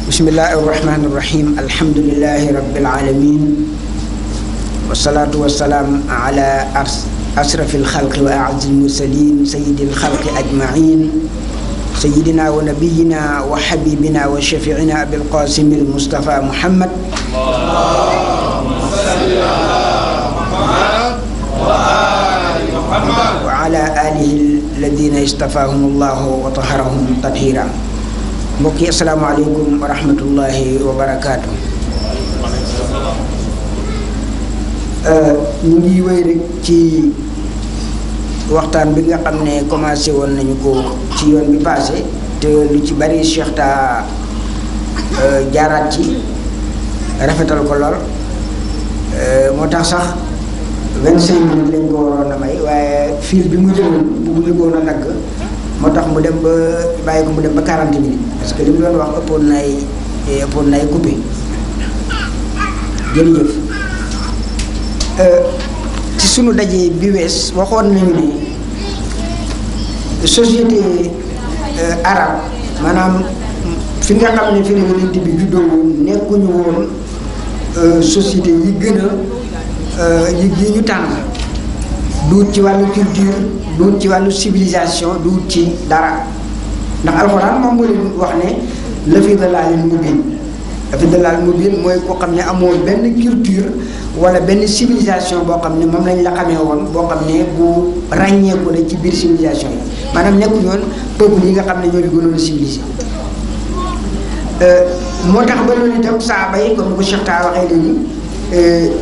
bismillahi irrahmani irrahim alhamdulilahi rabbil alamin wasalaatu wasalaam ala asrafi alxalqi wa aazzi almursalin sayidi alxalqi ajmain sayidina wa nabiyina wa xabibina wa shafiina abilqasimi almustafa muhammad wa ala alihi alladina istafahum allahu wa taharahum tathira. mbokk yi asalaamaaleykum wa rahmatullahi wa barakaatu. ñu ngi wéy rek ci waxtaan bi nga xam ne commencé woon nañu ko ci yoon bi passé te lu ci bari Cheikh Ta jaaraat ci rafetal ko lool moo tax sax 25 minutes lañ ko waroon a may waaye fil bi mu jëloon bu bëggoon a dagg moo tax mu dem ba bàyyi ko mu dem ba 40 minutes parce que li mu doon wax ëppoon nay coupé jërëjëf. ci sunu daje bi wees waxoon nañu ne société arabe maanaam fi nga xam ne fi la yonent bi juddoo woon nekkuñu woon société yi gën a yi ñu tànn duut ci wàllu culture duut ci wàllu civilisation duut ci dara ndax alxuraan moom moo leen wax ne la fi dalaalin mubiin la fi dalaalin mubiin mooy ko xam ne amoo benn culture wala benn civilisation boo xam ne moom lañ la xamee woon boo xam ne bu ràññeeku la ci biir civilisation yi maanaam nekkuñu woon peuple yi nga xam ne ñoo di gënoon a civilisé moo tax ba loolu itam saaba yi comme ni ko Cheikh Ta waxee léegi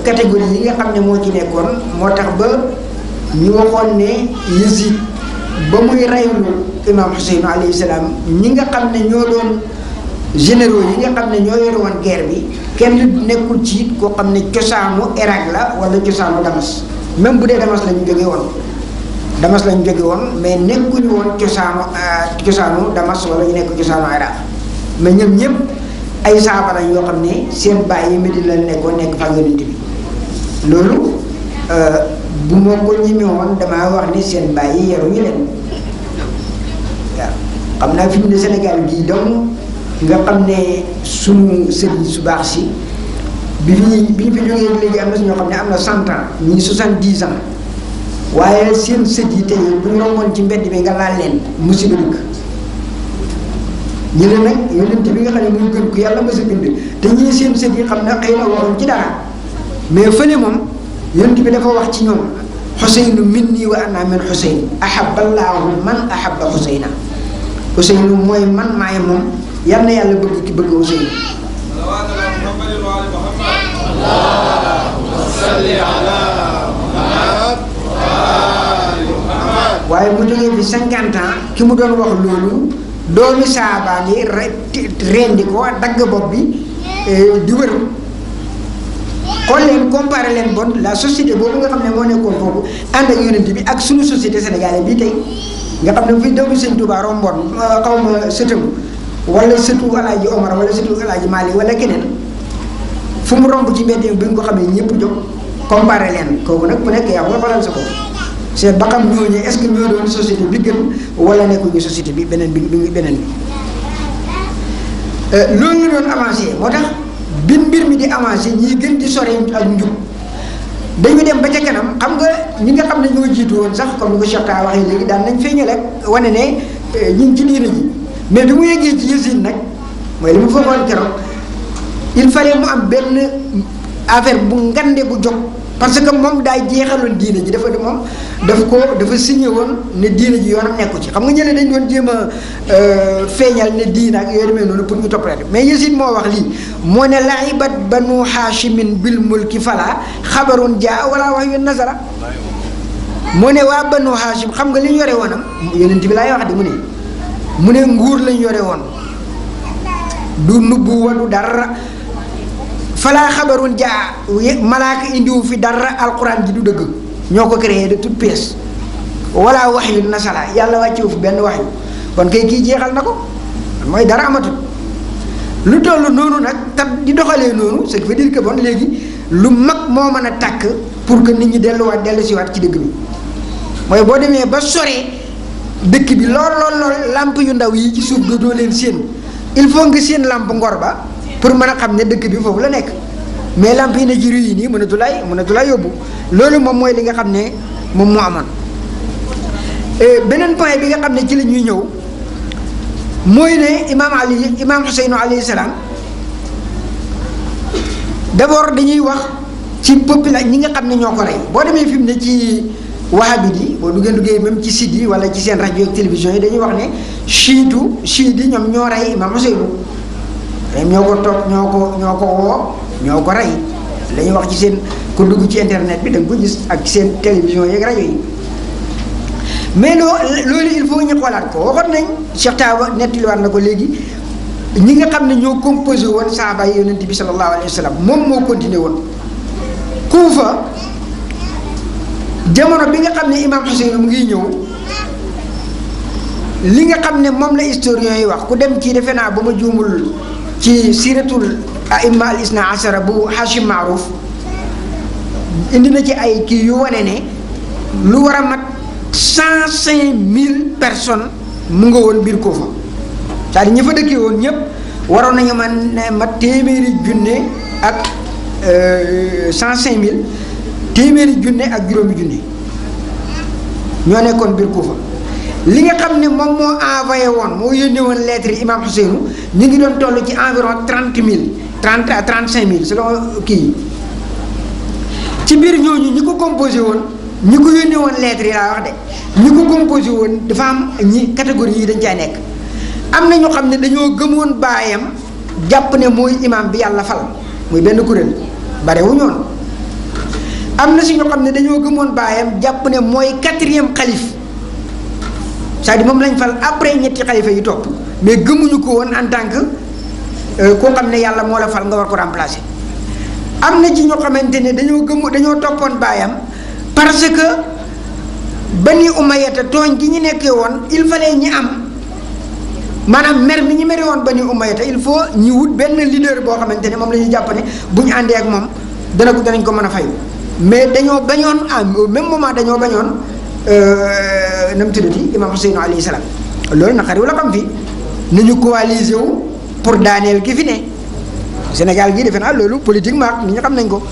catégorie yi nga xam ne moo ci nekkoon moo tax ba ñu waxoon ne Yazid ba muy reylu imam Hussein alayhi salaam ñi nga xam ne ñoo doon généraux yi nga xam ne ñoo yore woon guerre bi kenn nekkul ci it koo xam ne cosaanu Irak la wala cosaanu Damas même bu dee Damas la ñu jóge woon Damas la ñu jóge woon mais nekkuñu woon cosaanu Damas wala ñu nekk cosaanu Irak mais ñoom ñëpp ay saaba lañ yoo xam ne seen baay yi Medina la nekkoon nekk fa yonent bi loolu bu ma ko ñemee woon damaa wax ni seen baay yi yaruñu leen waaw xam naa fi mu ne Sénégal gii donc nga xam ne sunu sëriñ su baax si bi ñu fi jógee léegi am na si ñoo xam ne am na 100 ans ñii 70 ans waaye seen sët yi tey bu ñu romboon ci mbedd bi nga laal leen musiba dëkk ñu ne nag yonent bi nga xam ne muy gën ku yàlla mës a bind te ñii seen sët yi xam ne xëy na waxuñ ci dara mais fële moom yonent bi dafa wax ci ñoom xuseynu minni wa ana min xuseyn ahaballaahu man ahabba xuseyna xuseynu mooy man maay moom yal na yàlla bëgg ki bëgg xuseynu waaye mu jógee fi 50 ans ki mu doon wax loolu doomi saabaa ngi rendi ko dagg bopp bi di wër xool leen comparé leen bon la société boobu nga xam ne moo nekkoon foofu ànd ak yonent bi ak suñu société sénégalaise bii tey nga xam ne fi doomu Sëñ Tuubaa romboon xaw ma sëtam wala sëtu Alaaji Omar wala sëtu Alaaji Maalik wala keneen fu mu romb ci mbedd bi nga ko xam ne ñëpp jóg comparé leen kooku nag ku nekk yaa nga xoolal sa bopp c'est ba xam ñooñu est-ce que ñoo doon société bi gën wala nekkuñu société bi beneen bi loolu la doon avancé moo tax bi mbir mi di avancé ñii gën di sore ak njub dañu dem ba ca kanam xam nga ñi nga xam ne ñoo jiitu woon sax comme ni ko Cheikh Ta waxee léegi daan nañ feeñal rek wane ne ñu ngi ci diina ji mais bi mu yeggee ci Yazid nag mooy li mu foogoon keroog il fallait mu am benn affaire bu ngande bu jóg parce que moom daay jeexaloon diina ji dafa signé woon ne diina ji yoonam nekku ci xam nga ñeneen dañ doon jéem a feeñal ne diina ak yooyu demee noonu pour ñu topp rek mais Yazid moo wax lii moo ne laibat banu haashimin bil mulki fala xabarun jaa wala wax yu nazara moo ne waa banu haashim xam nga li ñu yore woonam yonent bi laay wax de mu ne nguur lañ yore woon du nubbuwa du dara falaa xabarun jaa malaaka indiwu fi dara alquran ji du dëgg ñoo ko créé de toute pièce wala wax yu nasala yàlla wàccewu fi benn wax yu kon kay kii jeexal na ko mooy dara amatul lu toll noonu nag te di doxalee noonu ce qui veut dire que bon léegi lu mag moo mën a tàkk pour que nit ñi dellu siwaat ci dëgg bi mooy boo demee ba sore dëkk bi lool làmp yu ndaw yi ci suuf doo leen séen il faut nga seen lamp ngor ba pour mën a xam ne dëkk bi foofu la nekk mais lamp yi ne ci rue yi nii mënatu lay yóbbu loolu moom mooy li nga xam ne moom moo amoon. beneen point bi nga xam ne ci la ñuy ñëw mooy ne imaam Xuseynu alayhi salaam d'abord dañuy wax ci population ñi nga xam ne ñoo ko rey boo demee fi mu ne ci wahabit yi boo duggee même ci site yi wala ci seen rajo ak télévision yi dañuy wax ne chiite yi ñoom ñoo rey imaam Xuseynu ñoo ko toog ñoo ko woo ñoo ko rey la ñuy wax ci seen ku dugg ci internet bi da nga ko gis ak seen télévision yeeg rajo yi mais loolu il faut ñu xoolaat ko waxoon nañ Cheikh Tawa nettaliwaat na ko léegi ñi nga xam ne ñoo composé woon saaba yi yonent bi sallallahu alayhi wa sallam moom moo continué woon Kuufa jamono bi nga xam ne imaam Xuseyn mu ngi ñëw li nga xam ne moom la historien yi wax ku dem ci defe naa ba ma juumul ci siratul aimma al isna asara bu Hashim Maaruf indi na ci ay kii yu wane ne lu war a mat 105 000 personnes mu nga woon biir Kuufa c'est-à-dire ñi fa dëkkee woon ñëpp waroon nañu ma téeméeri junne ak 105 000 téeméeri junne ak juróomi junne ñoo nekkoon biir Kuufa li nga xam ne moom moo envoyé woon moo yónnee woon lettre yi Imam Xuseynu ñu ngi doon toll ci environ 30 000 30 à 35 000 selon kii ci biir ñooñu ñi ko composé woon ñi ko yónnee woon lettre yi laa wax de ñi ko composé woon dafa am ñi catégorie yi dañ caa nekk am na ñoo xam ne dañoo gëmoon baayam jàpp ne mooy imam bi yàlla fal muy benn kuréel barewuñu woon am na si ñoo xam ne dañoo gëmoon baayam jàpp ne mooy 4e xalif c'est-à-dire moom lañ fal après ñetti xalifa yi topp mais gëmuñu ko woon en tant que koo xam ne yàlla moo la fal nga war ko remplacer. am na ci ñoo xamante ne dañoo toppoon baayam parce que Bani Umayyata tooñ gi ñu nekkee woon il fallait ñi am maanaam mer mi ñu meri woon Bani Umayyata il faut ñu wut benn leader boo xamante ne moom la ñu jàpp ne bu ñu àndee ak moom danañ ko mën a fayu mais dañoo bañoon au même moment dañoo bañoon na mu tuddati Imam Xuseynu alayhi salaam loolu naqari wu la xam fii nañu coaliser wu pour daaneel ki fi ne Sénégal gii defe naa loolu politiquement nit ñi xam nañ ko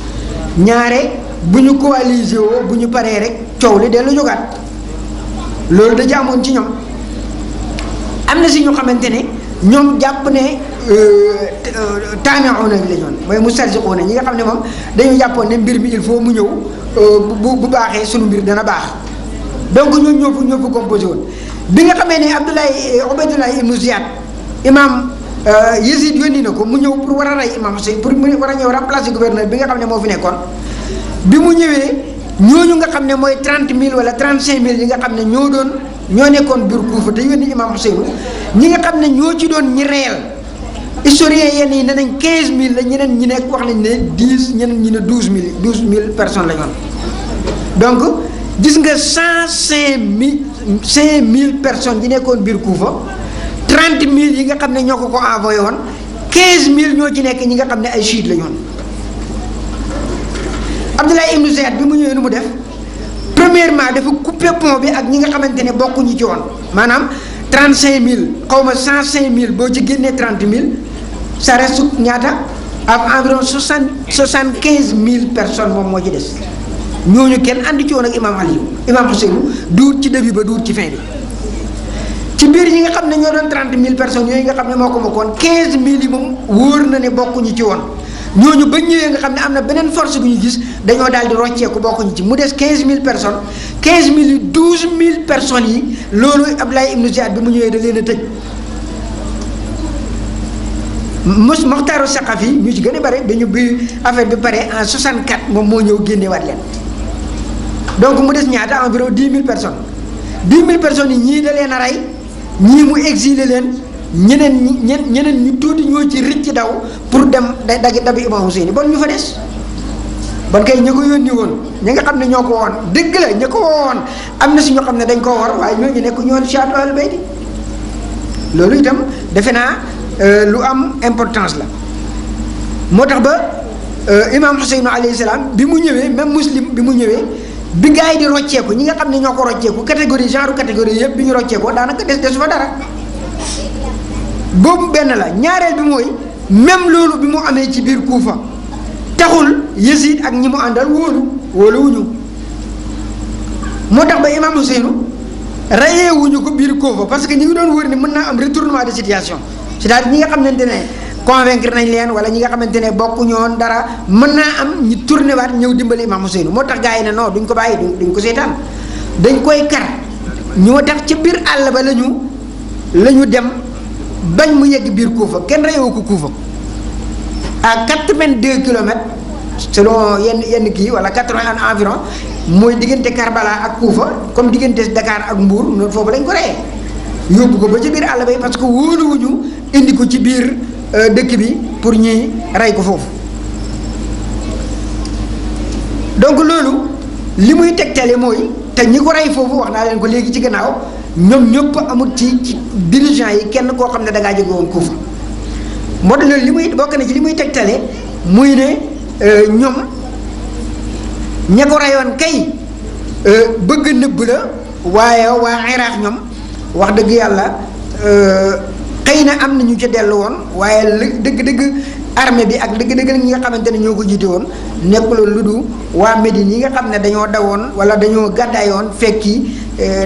ñaare bu ñu coaliser woo bu ñu paree rek coow li dellu jógaat loolu da jaamoon ci ñoom am na si ñu xamante ne ñoom jàpp ne taami'uuna la ñoon mooy mustarziquuna ñi nga xam ne moom dañu jàppoon ne mbir mi il faut mu ñëw bu baaxee sunu mbir dana baax donc ñoo fa composé woon bi nga xamee ne Ubaydullah ibnu Ziyad imam Yazid yónni na ko mu ñëw pour war a rey imam Hussein pour mu war a ñëw remplacer gouverneur bi nga xam ne moo fi nekkoon bi mu ñëwee ñooñu nga xam ne mooy 30 000 wala 35 000 yi nga xam ne ñoo nekkoon biir Kuufa te yónni imam Hussein ñi nga xam ne ñoo ci doon ñi réel historiens yenn yi ne nañ 15000 la ñeneen ñi nekk wax nañ ne 10 ñeneen ñi ne 12000 personnes la ñoon donc gis nga 5000 personnes yi nekkoon biir Kuufa 30 000 yi nga xam ne ñoo ko envoyé woon 15000 ñoo ci nekk ñi nga xam ne ay chiites la ñoon Abdullah ibn Ziyad bi mu ñëwee nu mu def premièrement dafa coupé pont bi ak ñi nga xamante ne bokkuñu ci woon maanaam 35000 xaw ma 105000 boo ci génnee 30000 ça reste ñaata ak environ 75000 personnes moom moo ci des ñooñu kenn andi ci woon ak imam Hussein duut ci début ba duut ci fin bi ci biir ñi nga xam ne ñoo doon 30000 personnes yooyu nga xam ne moo ko bokkoon 15000 yi moom wóor na ne bokkuñu ci woon ñooñu ba ñëwee nga xam ne am na beneen force bu ñu gis dañoo daal di rocceeku bokkuñu ci mu des 15000 personnes 15000 yi 12000 personnes yi loolu Abdoulaye ibnu Ziyad bi mu ñëwee da leen a tëj Moxtaaru Saqafi ñu ci gën a bëri dañu bi affaire bi pare en 64 moom moo ñëw génneewaat leen donc mu des ñaata environ 10 000 personnes 10 000 personnes yi ñii da leen a rey ñii mu exilé leen ñeneen ñu tuuti ñoo ci rëcc daw pour dem dabi Imam Hussein bon ñu fa des bon kay ñi ko yónni woon ñi nga xam ne ñoo ko woon dëgg la ñi ko woon am na si ñoo xam ne dañ koo war waaye ñooñu nekk ñoon Chiitu Ahlul Bayt loolu itam defe naa lu am importance la moo tax ba Imam Hussein alayhi salaam bi mu ñëwee même Muslim bi mu ñëwee bi gars yi di rocceeku ñi nga xam ne ñoo ko rocceeku catégorie yëpp bi ñu rocceekoo daanaka desu fa dara boobu benn la ñaareel bi mooy même loolu bi mu amee ci biir Kuufa taxul Yazid ak ñi mu àndal wóoluwuñu moo tax ba imam Ousseynou rayeewuñu ko biir Kuufa parce que ñi ngi doon wër ni mën naa am retournement de situation c'est-à-dire ñi nga xamante ne convaincre nañ leen wala ñi nga xamante ne bokkuñu woon dara mën naa am ñu tourné waat ñëw dimbali imam Ousseynou moo tax gars yi ne non duñ ko bàyyi duñ ko seetaan dañ koy kar ñoo tax ca biir àll ba lañu dem bañ mu yegg biir Kuufa kenn reyewu ko Kuufa à 82 kilomètres selon yenn kii wala 80 environ mooy diggante Karbala ak Kuufa comme diggante Dakar ak Mbour noonu foofu lañ ko reyee yóbbu ko ba ci biir àll ba parce que wóoluwuñu indi ko ci biir dëkk bi pour ñuy rey ko foofu donc loolu li muy tegtale mooy te ñi ko rey foofu wax naa leen ko léegi ci gannaaw ñoom ñëpp amul ci dirigeants yi kenn koo xam ne da ngaa jóge woon Kuufa moo tax loolu li muy bokk na ci li muy tegtale muy ne ñoom ña ko reyoon kay bëgg nëbb la waaye waa Iraq ñoom wax dëgg yàlla xëy na am na ñu ca dellu woon waaye dëgg-dëgg armée bi ak dëgg-dëgg ñi nga xamante ne ñoo ko jiite woon nekkuloon lu du waa Médine yi nga xam ne dañoo dawoon wala dañoo gàddaayoon fekki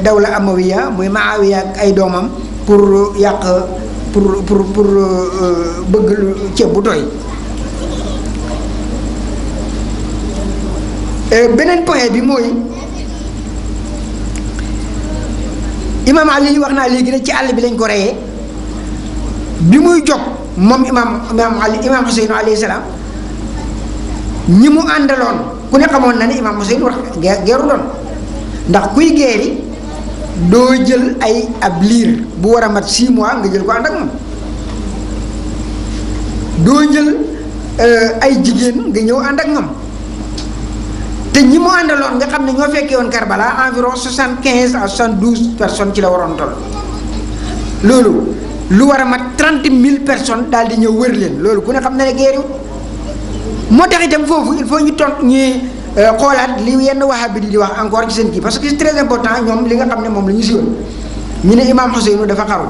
dawla Amawiya muy Maawiya ak ay doomam pour yàq pour bëgg ceeb bu doy. beneen point bi mooy imam Ali wax naa léegi ne ci àll bi lañ ko reyee bi muy jóg moom imam Ousseynou alayhi salaam ñi mu àndaloon ku ne xamoon na ne imam Ousseynou wax geeru doon ndax kuy geeri doo jël ab liir bu war a mat 6 mois nga jël ko ànd ak moom doo jël ay jigéen nga ñëw ànd ak ñoom te ñi mu àndaloon nga xam ne ñoo fekkee woon Karbala environ 75 à 72 personnes ci la waroon toll loolu lu war a mat 30 000 personnes daal di ñëw wër leen loolu ku ne xam ne geeri moo tax itam foofu il faut ñu ñuy xoolaat li yenn wahabi di wax encore ci seen kii parce que c'est très important ñoom li nga xam ne moom la ñu siiwal ñu ne imam Ousseynou dafa xaru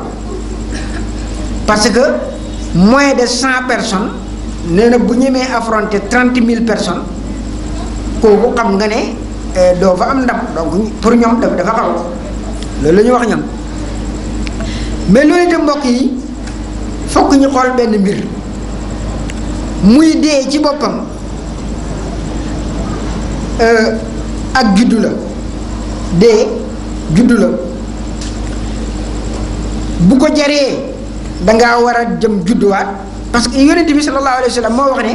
parce que moins de 100 personnes nee na bu ñemee affronter 30 000 personnes kooku xam nga ne doo fa am ndam donc pour ñoom dafa xaru loolu la ñu wax ñoom mais loolu itam mbokk yi fokk ñu xool benn mbir muy dee ci boppam ak juddu la dee juddu la bu ko jaree dangaa war a jëm judduwaat parce que yonent bi sallallahu alayhi wa sallam moo wax ne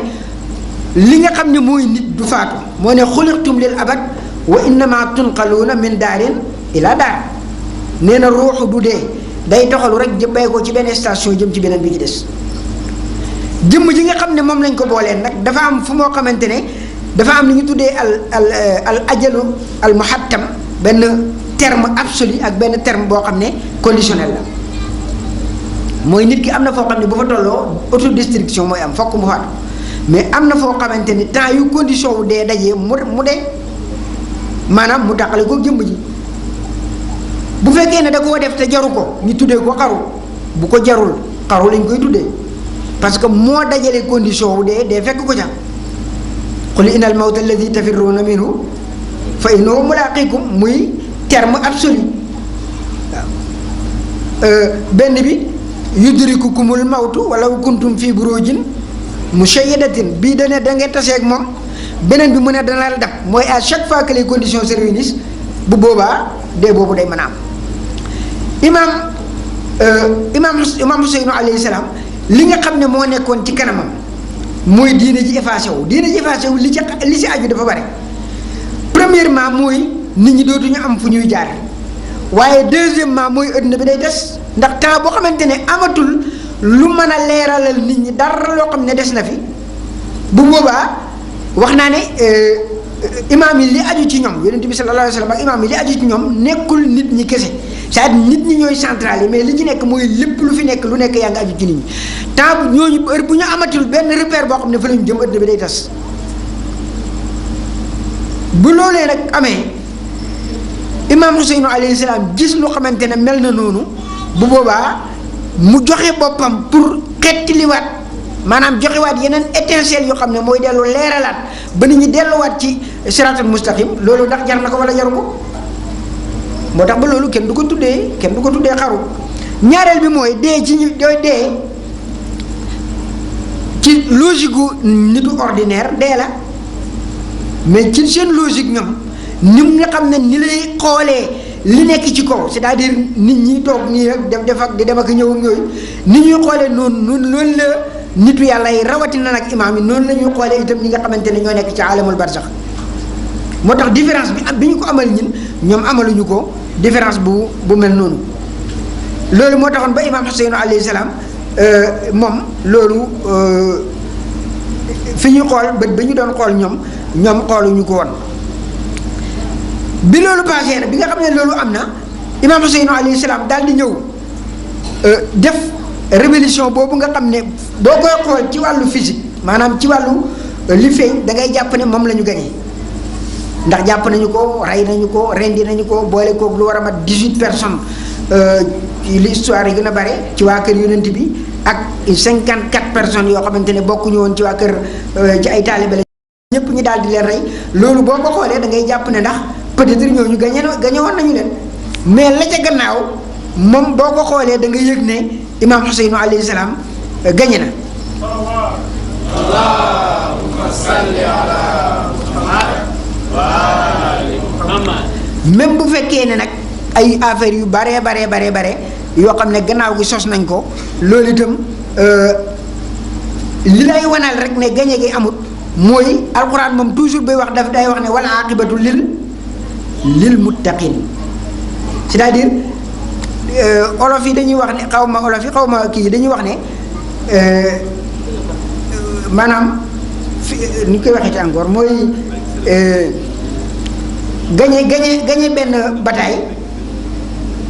li nga xam ne mooy nit du faatu moo ne xuliqtum lil abad wa innama tunqaluuna min daarin ila daar nee na ruuxu du dee day doxalu rek jëmbay ko ci benn station jëm ci beneen bi ci des jëmm ji nga xam ne moom lañ ko booleen nag dafa am fu moo xamante ne dafa am li ñu tuddee al ajalu al muhattam benn terme absolu ak benn terme boo xam ne conditionnel la mooy nit ki am na foo xam ne bu fa tolloo autodestruction mooy am fokk mu faatu mais am na foo xamante ni temps yu condition wu dee dajee mu dee maanaam mu tàqale ko jëmm ji bu fekkee ne da koo def te jaru ko ñu tuddee ko xaru bu ko jarul xaru lañ koy tuddee parce que moo dajale condition wu dee fekk ko ca qul innal mawta alladi tafirruuna minhu fa innahu mulaaqiikum muy terme absolu waaw benn bi yudrikukumul mawtu walaw kuntum fi burujin mushayyadatin bii da ngay taseeg moom beneen bi mu ne dana la dab mooy à chaque fois que les conditions se réunissent bu boobaa dee boobu day mën a am imam Ousseynou alayhi salaam li nga xam ne moo nekkoon ci kanamam mooy diine ji effacé wu li ci aju dafa bare premièrement mooy nit ñi dootuñu am fu ñuy jaar waaye deuxièmement mooy adduna bi day des ndax temps boo xamante ne amatul lu mën a leeralal nit ñi dara loo xam ne des na fi bu boobaa wax naa ne imaam yi li aju ci ñoom yonent bi sallallahu alayhi wa sallam ak imaam yi li aju ci ñoom nekkul nit ñi kese c'est-à-dire nit ñi ñooy central yi mais li ci nekk mooy lépp lu fi nekk lu nekk yaa ngi aju ci nit ñi temps bu ñooñu heure bu ñu amatul benn repère boo xam ne fa la ñu jëm adduna bi day tas bu loolee nag amee imaam Ousseynou alayhi salaam gis lu xamante ne mel na noonu bu boobaa mu joxe boppam pour xettiliwaat maanaam joxewaat yeneen étincelle yoo xam ne mooy dellu leeralaat ba nit ñi delluwaat ci siraatul mustaqim loolu ndax jar na ko wala jaru ko moo tax ba loolu kenn du ko tuddee xaru. ñaareel bi mooy dee ci dee ci logique gu nitu ordinaire dee la mais ci seen logique ñoom ni nga xam ne ni lay xoolee li nekk ci kaw c'est-à-dire nit ñi toog nii rek def ak di dem ak ñëw ak yooyu nit ñuy xoolee noonu la nitu yàlla yi rawatina nag imaam yi noonu la ñuy xoolee itam ñi nga xamante ne ñoo nekk ci alamul barsax moo tax différence bi ñu ko amal ñoom amaluñu ko différence bu mel noonu. loolu moo taxoon ba imaam Xuseynu alayhi salaam moom loolu fi ñuy xool bët ba ñu doon xool ñoom xooluñu ko woon. bi loolu passé na bi nga xam ne loolu am na imaam Xuseynu alayhi salaam daal di ñëw def révolution boobu nga xam ne boo koy xool ci wàllu physique maanaam ci wàllu li feeñ da ngay jàpp ne moom la ñu gañee ndax jàpp nañu ko rey nañu ko rendi nañu ko boole koog lu war a mat 18 personnes li histoire yi gën a bare ci waa kër yonent bi ak 54 personnes yoo xamante ne bokkuñu woon ci waa kër ci ay taalibe la ñëpp ñu daal di leen rey loolu boo ko xoolee da ngay jàpp ne ndax peut-être ñooñu gañe woon nañu leen mais la ca gannaaw moom boo ko xoolee da nga yëg ne imaam Xuseynu alayhi salaam gañe na. Allahumma salli ala Muhammad. même bu fekkee ne nag ay affaires yu bare yoo xam ne gannaaw gi sos nañ ko loolu itam li lay wanal rek ne gañe gi amut mooy alxuraan moom toujours bay wax daf day wax ne wal aqibatu lil muttaqin c'est-à-dire olof yi dañuy wax ne xaw ma kii dañuy wax ne maanaam ni ñu koy waxee ci encore mooy gañe benn bataille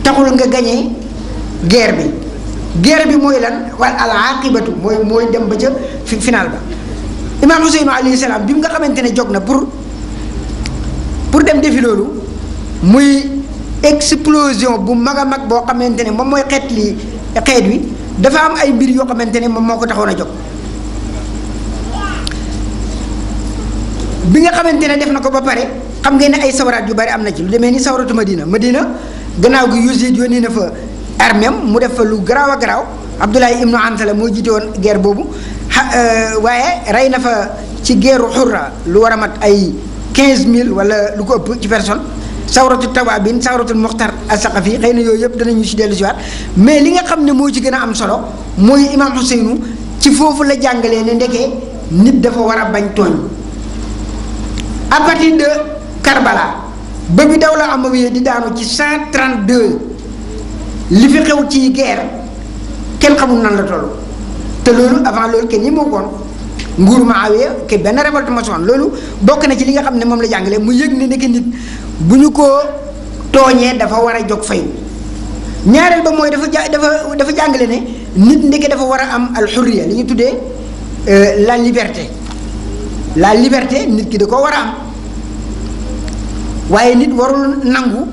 taxul nga gañe guerre bi mooy lan wal al aqibatu mooy dem ba ca final ba. imaam Xuseynu alayhi salaam bi mu nga xamante ne jóg na pour dem defi loolu muy explosion bu mag a mag boo xamante ne moom mooy xeet wi dafa am ay mbir yoo xamante ne moom moo ko taxoon a jóg. bi nga xamante ne def na ko ba pare xam ngeen ne ay sawaraat yu bari am na ci lu demee ni sawaratu Madina gannaaw gi Yazid yónni na fa armem mu def fa lu garaaw a garaaw Abdoulaye ibnu Antala moo jiite woon guerre boobu waaye rey na fa ci guerru Xurra lu war a mat ay 15000 wala lu ko ëpp ci personne sawratu Tawaabin sawratul Muxtar as-Saqafi xëy na yooyu yëpp danañu si dellu si waat mais li nga xam ne moo ci gën a am solo mooy imaam Xuseynu ci foofu la jàngalee ne ndeke nit dafa war a bañ tooñ. à partir de Karbala ba bi dawla Amawiya di daanu ci 132 li fi xew ci guerre kenn xamul nan la toll te loolu avant loolu kenn ñi moo koon nguuru Muawiya ke benn révolte ma soon loolu bokk na ci li nga xam ne moom la jàngale mu yëg ne nekk nit bu ñu ko tooñee dafa war a jóg fayu ñaareel ba mooy dafa jàngale ne nit ndeke dafa war a am alxurriya li ñu tuddee la liberté nit ki da ko war a am waaye nit warul nangu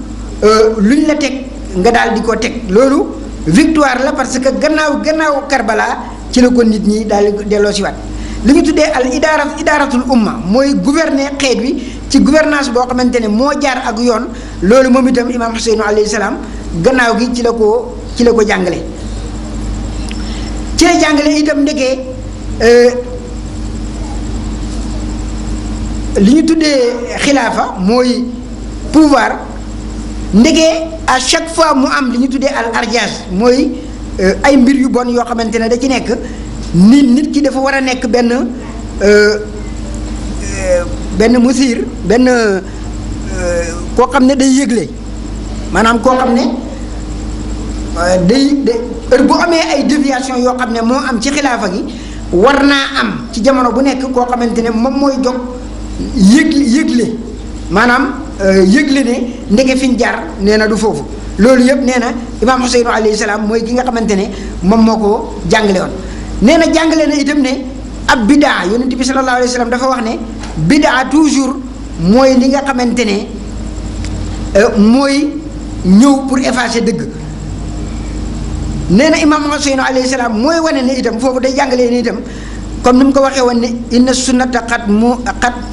luñ la teg nga daal di ko teg loolu victoire la parce que gannaaw Karbala ci la ko nit ñi daal di delloo si waat li ñu tuddee al idaaratul umma mooy gouverner xeet wi ci gouvernance boo xamante ne moo jaar ak yoon loolu moom itam imaam Xuseynu alayhi salaam gannaaw gi ci la ko jàngale ci la jàngale itam ndekee li ñu tuddee xilaafa mooy pouvoir ndegee à chaque fois mu am li ñu tuddee al arjas mooy ay mbir yu bon yoo xamante ne da ci nekk nit ki dafa war a nekk benn musir benn koo xam ne day yëgle maanaam koo xam ne day heure bu amee ay déviation yoo xam ne moo am ci xilaafa gi war naa am ci jamono bu nekk koo xamante ne moom mooy jóg yëgle maanaam yëgle ne ndege fi ñu jaar nee na du foofu loolu yëpp nee na imaam Xuseynu alayhi salaam mooy ki nga xamante ne moom moo ko jàngale woon. nee na jàngale na itam ne ab bidaa yonent bi sallallahu alayhi wa sallam dafa wax ne bidaa toujours mooy li nga xamante ne mooy ñëw pour effacer dëgg nee na imaam Hussein alayhi salaam mooy wane ne itam foofu day jàngalee ne itam comme ni mu ko waxee woon ne inna sunnata qad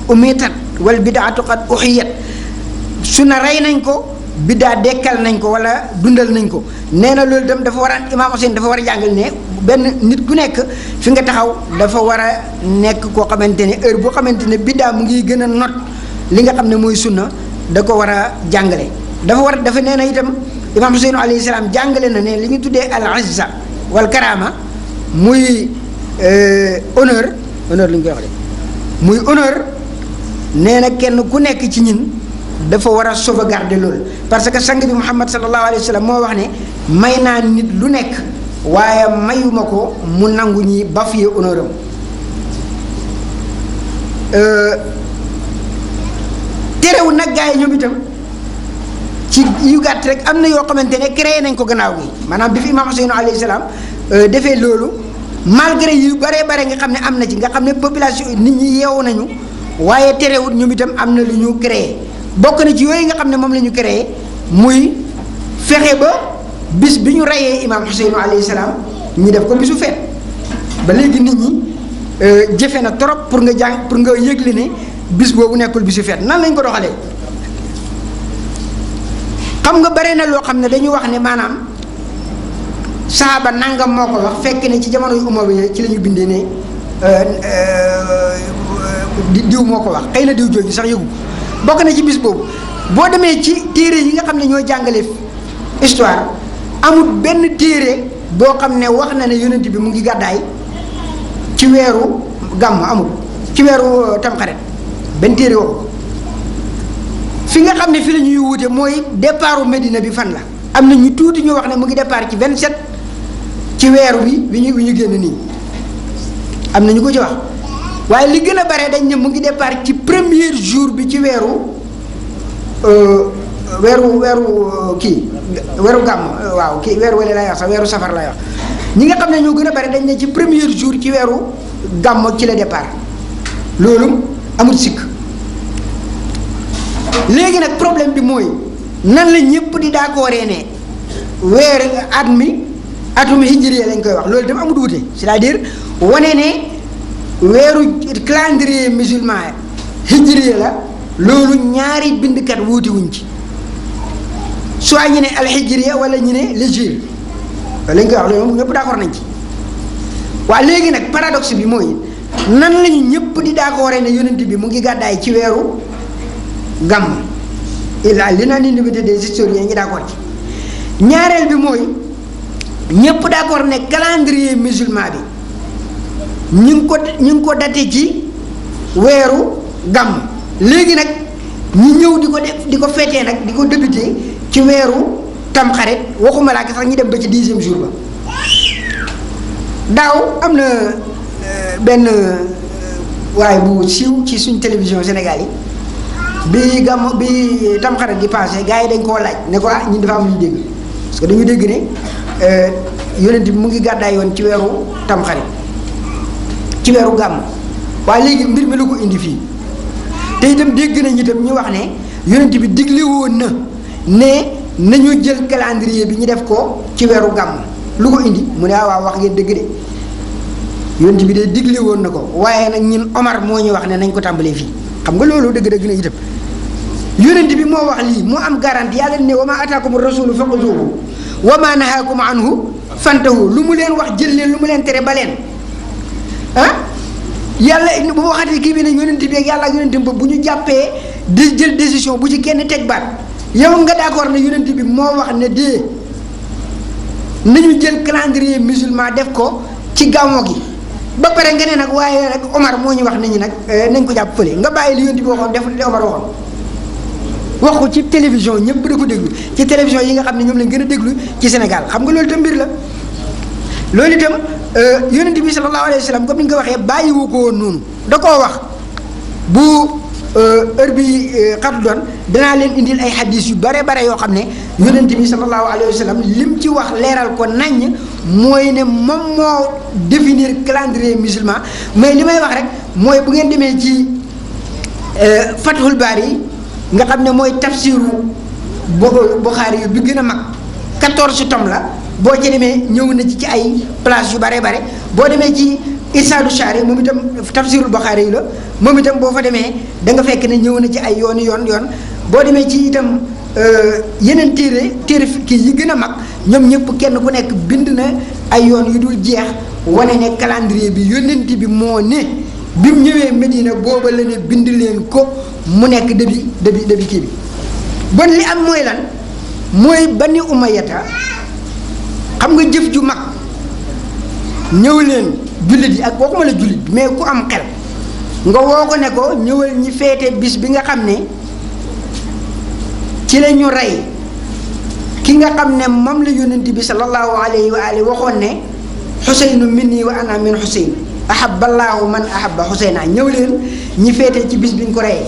umitat wal bidaatu qad uxiyat sunna rey nañ ko biddaa dekkal nañ ko wala dundal nañ ko. nee na loolu itam dafa war a imaam Hussein dafa war a jàngal ne benn nit ku nekk fi nga taxaw dafa war a nekk koo xamante ne heure boo xamante ne biddaa mu ngi gën a not li nga xam ne mooy sunna da ko war a jàngale. dafa nee na itam imaam Hussein alayhi salaam jàngale na ne li ñu tuddee al izza wal karama muy honneur la ñu koy wax de muy honneur nee na kenn ku nekk ci ñun dafa war a sauvegarder loolu parce que sang bi Muhammad sallallahu alayhi wa sallam moo wax ne may naa nit lu nekk waaye mayuma ko mu nangu ñi bafouer honneur am terewul nag gars yi ñoom itam ci yu gàtt rek am na yoo xamante ne créé nañ ko gannaaw gi maanaam bi fi imaam Hussein alayhi salaam defee loolu malgré yu bare nga xam ne am na ci nga xam ne population nit ñi yeewu nañu waaye terewul ñoom itam am na lu ñu créé bokk na ci yooyu nga xam ne moom la ñu créé muy fexe ba bis bi ñu reyee imaam Hussein alayhi salaam ñu def ko bisu feet ba léegi nit ñi jëfe na trop pour nga yëgle ne bis boobu nekkul bisu feet nan lañ ko doxalee. xam nga bare na loo xam ne dañu wax ne maanaam saaba nangam moo ko wax fekk ne ci jamono yu Umayya ci la ñu bindee ne diw moo ko wax xëy na diw jooju sax yëgu bokk na ci bis boobu boo demee ci téere yi nga xam ne ñoo jàngale histoire amul benn téere boo xam ne wax na ne yonent bi mu ngi gàddaay ci weeru gàmm amul ci weeru tamxarit benn téere waxu ko fi nga xam ne fi la ñuy wuute mooy départu Medina bi fan la am na ñu tuuti ñu wax ne mu ngi départ ci 27 ci weeru bi ñu génn nii am na ñu ko ci wax waaye li gën a bare dañ ne mu ngi départ ci premier jour bi ci weeru gàmm waaw kii weeru wala lay wax sax weeru safar lay wax ñi nga xam ne ñoo gën a bare dañ ne ci premier jour ci weeru gàmm ci la départ loolu amul sikk. léegi nag problème bi mooy nan la ñëpp di d'accordé ne weer atum hijriya lañ koy wax loolu itam amul wuute c'est-à-dire wane ne weeru calendrier musulman hijriya la loolu ñaari bindkat wuute wuñ ci soit ñu ne alhijriya wala ñu ne l'hégire loolu lañ koy wax loolu ñëpp d'accord nañ ci waaye léegi nag paradoxe bi mooy nan lañu ñëpp di d'accordé ne yonent bi mu ngi gàddaay ci weeru gàmm l'unanimité des historiens ñi d'accord ci ñaareel bi mooy ñëpp d'accord ne calendrier musulman bi ñu ngi ko daté ci weeru gàmm léegi nag ñi ñëw di ko fêté nag di ko débuté ci weeru tamxarit waxuma laa sax ñi dem ba ci 10e jour ba daaw am na benn waaye bu siiw ci suñ télévision Sénégal yi bi tamxarit di passé gars yi dañ koo laaj ne ko ñun dafa am lu ñu dégg parce que dañu dégg ne yonent bi mu ngi gàddaay yoon ci weeru tamxarit ci weeru gàmm waaye léegi mbir mi lu ko indi fii te itam dégg nañ itam ñu wax ne yonent bi digle woon na ne nañu jël calendrier bi ñu def ko ci weeru gàmm lu ko indi mu ne waaw wax ngeen dëgg de yonent bi de digle woon na ko waaye nag ñun Omar moo ñu wax ne nañ ko tàmbalee fii xam nga loolu dëgg-dëgg na itam yonent bi moo wax lii moo am garantie yàlla ne wa ma ataakum rasulu faquzuhu wa ma nahaakum anhu fantahu lu mu leen wax jël leen lu mu leen tere ba leen yàlla bu waxatee kii bi ne yonent bi ak yàlla ak yonent ba bu ñu jàppee di jël décision bu ci kenn teg baat yow nga d'accord ne yonent bi moo wax ne de nañu jël calendrier musulman def ko ci gàmmo gi ba pare nga ne nag waaye nag Omar moo ñu wax nañu nag nañ ko jàpp fële nga bàyyi li yonent bi waxoon def li Omar waxoon wax ko ci télévision ñëpp da ko déglu ci télévision yi nga xam ne ñoom lañ gën a déglu ci Sénégal xam nga loolu itam mbir la loolu itam yonent bi sallallahu alayhi wa sallam comme ni nga ko waxee bàyyiwu ko woon noonu da koo wax bu heure bi xatu doon danaa leen indil ay hadis yu bare yoo xam ne yonent bi sallallahu alayhi wa sallam lim ci wax leeral ko naññ mooy ne moom moo définir calendrier musulman mais li may wax rek mooy bu ngeen demee ci Fathul Bari nga xam ne mooy tafsiru Buxaari yu bi gën a mag 14 tomes la boo ci demee ñëw na ci ay place yu bare bare boo demee ci Irsaadu Shaari moom itam tafsirul Buxaari yi la moom itam boo fa demee da nga fekk ne ñëw na ci ay yoon boo demee ci itam yeneen téere kii yi gën a mag ñoom ñëpp kenn ku nekk bind na ay yoon yu dul jeex wane ne calendrier bi yónnent bi moo ne bi mu ñëwee Medina booba la ne bind leen ko mu nekk début kii bi bon li am mooy lan mooy Bani Umayyata xam nga jëf ju mag ñëw leen jullit yi ak waxuma la jullit mais ku am xel nga woo ko ne ko ñëwal ñi feete bis bi nga xam ne ci la ñu rey ki nga xam ne moom la yónnent bi sallallahu alayhi wa alihi waxoon ne xuseynu minni wa ana min xuseyn ahaballahu man ahaba xuseyna ñëw leen ñi feete ci bis bi ñu ko reyee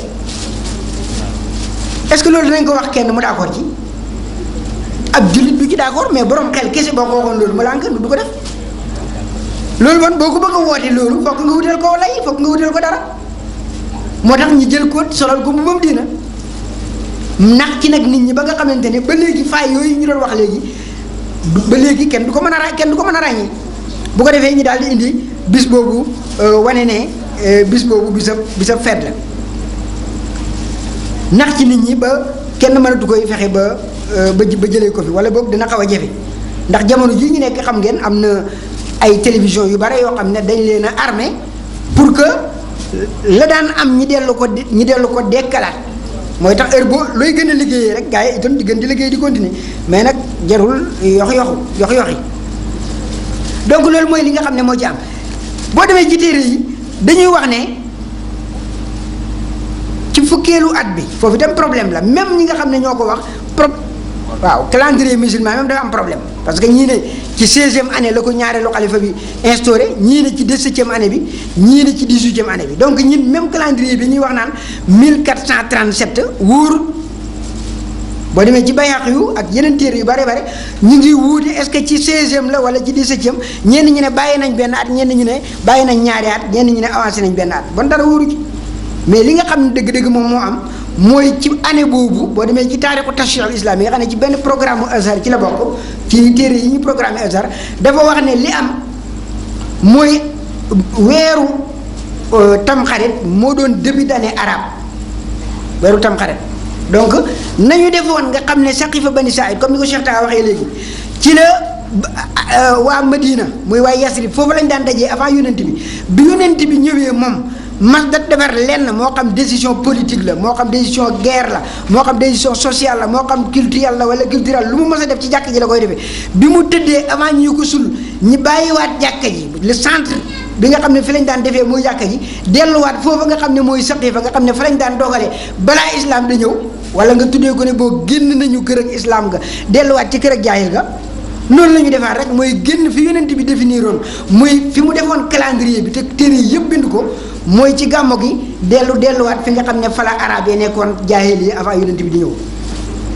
est-ce que loolu dinañ ko wax kenn mu d'accord ci ab jullit du ci d'accord mais borom xel kese boo ko waxoon loolu mu lànk du ko def loolu man boo ko bëgg a woote loolu fokk nga wutal ko lay fokk nga wutal ko dara moo tax ñu jël ko solal ko bu moom diina nax ci nag nit ñi ba nga xamante ne ba léegi faay yooyu ñu doon wax léegi ba léegi kenn du ko mën a ràññee bu ko defee ñu daal di indi bis boobu wane ne bis boobu bisa feet la nax ci nit ñi ba kenn mënatu koy fexe ba jëlee ko fi wala boobu dina xaw a jafe ndax jamono jii ñu nekk xam ngeen am na ay télévision yu bare yoo xam ne dañ leen a armé pour que la daan am ñi dellu ko dekkalaat mooy tax heure boo looy gën a liggéeyee rek gars yi itam di gën di liggéey di continuer mais nag jarul yoxi donc loolu mooy li nga xam ne moo ci am boo demee ci téere yi dañuy wax ne ci fukkeelu at bi foofu itam problème la même ñi nga xam ne ñoo ko wax waaw calendrier musulman même dafa am problème parce que ñii ne ci 16e année la ko ñaareelu xalifa bi instauré ñii ne ci 17e année bi ñii ne ci 18e année bi donc ñun même calendrier bi ñuy wax naan 1437 wóor boo demee ci Bayhaqi yu ak yeneen téere yu bare bare ñu ngi wuute est-ce que ci 16e la wala ci 17e ñenn ñi ne bàyyi nañ benn at ñenn ñi ne bàyyi nañ ñaari at ñenn ñi ne avancé nañ benn at bon dara wóoru ci mais li nga xam ne dëgg-dëgg moom moo am mooy ci année boobu boo demee ci taarixu tashriix al islam yi nga xam ne ci benn programme mu Azhar ci la bokk ci téere yi ñu programme Azhar dafa wax ne li am mooy weeru tamxarit moo doon début d'année arabe weeru tamxarit donc nañu defoon nga xam ne saqifa bani Saïd comme ni ko Cheikh Taha waxee léegi ci la waa Madina muy waa Yasrib foofu lañ daan dajee avant yonent bi yonent bi ñëwee moom mas da defar lenn moo xam décision politique la moo xam décision guerre la moo xam décision sociale la moo xam culturelle la wala culturelle lu mu mës a def ci jàkk ji la koy defee bi mu tëddee avant ñu ko sul ñi bàyyiwaat jàkka ji le centre bi nga xam ne fi lañ daan defee mooy jàkka ji delluwaat foofu nga xam ne mooy saqifa nga xam ne fa lañ daan dogalee balaa islam da ñëw wala nga tuddee ko ne boo génn nañu kër ak islam nga delluwaat ci kër ak jaahil ga noonu la ñu defaat rek mooy génn fi yonent bi définiroon muy fi mu defoon calendrier bi te téere yëpp bind ko mooy ci gàmmo gi delluwaat fi nga xam ne fala arab yi nekkoon jaahil yi avant yonent bi di ñëw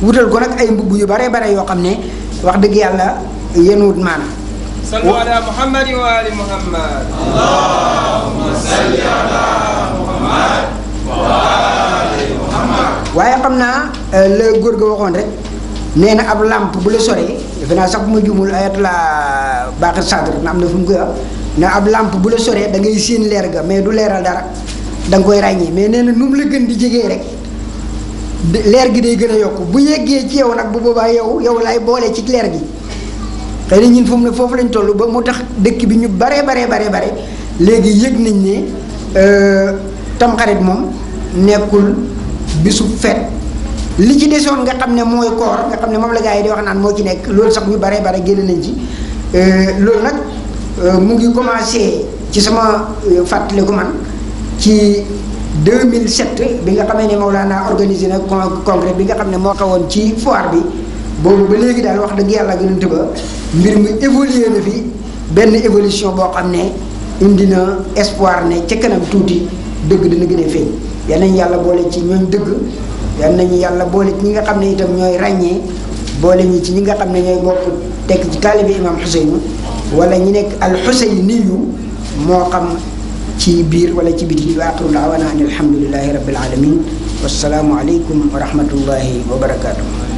wutal ko nag ay mbubb yu bare bare yoo xam ne wax dëgg yàlla yéen wut maana sallu ala muhammad wa ali muhammad allahumma salli ala muhammad wa ali muhammad waaye xam naa la góor ga waxoon rek nee na ab làmp bu la soree defe naa sax bu ma juumul ayatullah baaxir sadr na am na fu mu koy wax ne ab làmp bu la soree da ngay séen leer ga mais du leeral dara da nga koy ràññee mais nee na nu mu la gën di jegee rek leer gi day gën a yokku bu yeggee ci yow nag bu boobaa yow lay boole ci leer gi xëy na ñun fu mu ne foofu lañ toll ba mu tax dëkk bi ñu bare léegi yëg nañ ne tamxarit moom nekkul bisu fet li ci desoon nga xam ne mooy koor nga xam ne moom la gars yi di wax naan moo ci nekk loolu sax ñu bare génn nañ ci loolu nag mu ngi commencé ci sama fàttaliku man ci 2007 bi nga xamee ne Mawlana organisé na congrès bi nga xam ne moo xewoon ci foire bi boobu ba léegi daal wax dëgg yàlla gënante ba mbir mi évolué na fi benn évolution boo xam ne indi na espoir ne ca kanam tuuti dëgg dina gën a feeñ yal nañu yàlla boole ci ñooñ dëgg yal nañu yàlla boole ci ñi nga xam ne itam ñooy ràññee boole ñi ci ñi nga xam ne ñooy bokk tekk ci taalibe imam Xuseyn wala ñi nekk al Xuseyniyu moo xam ci biir wala ci biti wa axiru daawana an alhamdulillahi rabbil alamin wassalaamu aleykum wa rahmatullahi wa barakatuh